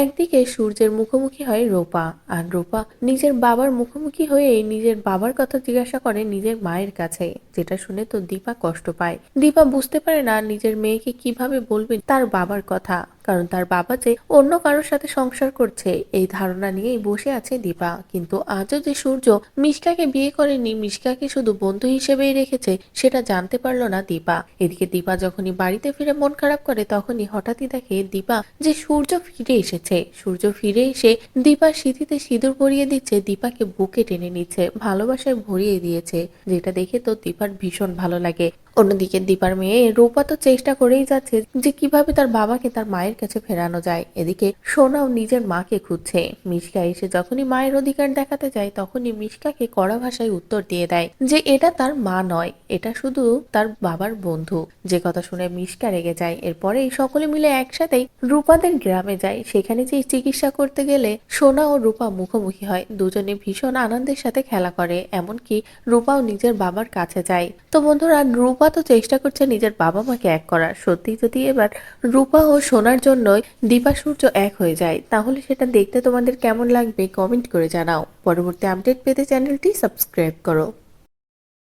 একদিকে সূর্যের মুখোমুখি হয় রূপা, আর রূপা নিজের বাবার মুখোমুখি হয়ে নিজের বাবার কথা জিজ্ঞাসা করে নিজের মায়ের কাছে, যেটা শুনে তো দীপা কষ্ট পায়। দীপা বুঝতে পারে না নিজের মেয়েকে কিভাবে বলবে তার বাবার কথা, কারণ তার বাবা যে অন্য কারোর সাথে সংসার করছে এই ধারণা নিয়েই বসে আছে দীপা। কিন্তু আজও যে সূর্য মিশকাকে বিয়ে করেনি, মিশকাকে শুধু বন্ধু হিসেবেই রেখেছে, সেটা জানতে পারলো না দীপা। এদিকে দীপা যখনই বাড়িতে ফিরে মন খারাপ করে, তখনই হঠাৎই দেখে দীপা যে সূর্য ফিরে এসেছে। সূর্য ফিরে এসে দীপার সিঁথিতে সিঁদুর পরিয়ে দিচ্ছে, দীপাকে বুকে টেনে নিচ্ছে, ভালোবাসায় ভরিয়ে দিয়েছে, যেটা দেখে তো দীপার ভীষণ ভালো লাগে। অন্যদিকে দীপার মেয়ে রূপা তো চেষ্টা করেই যাচ্ছে যে কিভাবে তার বাবাকে তার মায়ের কাছে ফেরানো যায়। এদিকে সোনাও নিজের মাকে খুঁজছে। মিশকা এসে যখনই মায়ের অধিকার দেখাতে যায়, তখনই মিশকাকে কড়া ভাষায় উত্তর দিয়ে দেয় যে এটা তার মা নয়, এটা শুধু তার বাবার বন্ধু। যে কথা শুনে মিশকা রেগে যায়। এরপরে সকলে মিলে একসাথেই রূপাদের গ্রামে যায়। সেখানে যে চিকিৎসা করতে গেলে সোনা ও রূপা মুখোমুখি হয়, দুজনে ভীষণ আনন্দের সাথে খেলা করে, এমনকি রূপাও নিজের বাবার কাছে যায়। তো বন্ধুরা, রূপা তো চেষ্টা করছে নিজের বাবা মাকে এক করার। সত্যি যদি এবার রূপা ও সোনার জন্যই দীপা সূর্য এক হয়ে যায়, তাহলে সেটা দেখতে তোমাদের কেমন লাগবে কমেন্ট করে জানাও। পরবর্তী আপডেট পেতে চ্যানেলটি সাবস্ক্রাইব করো।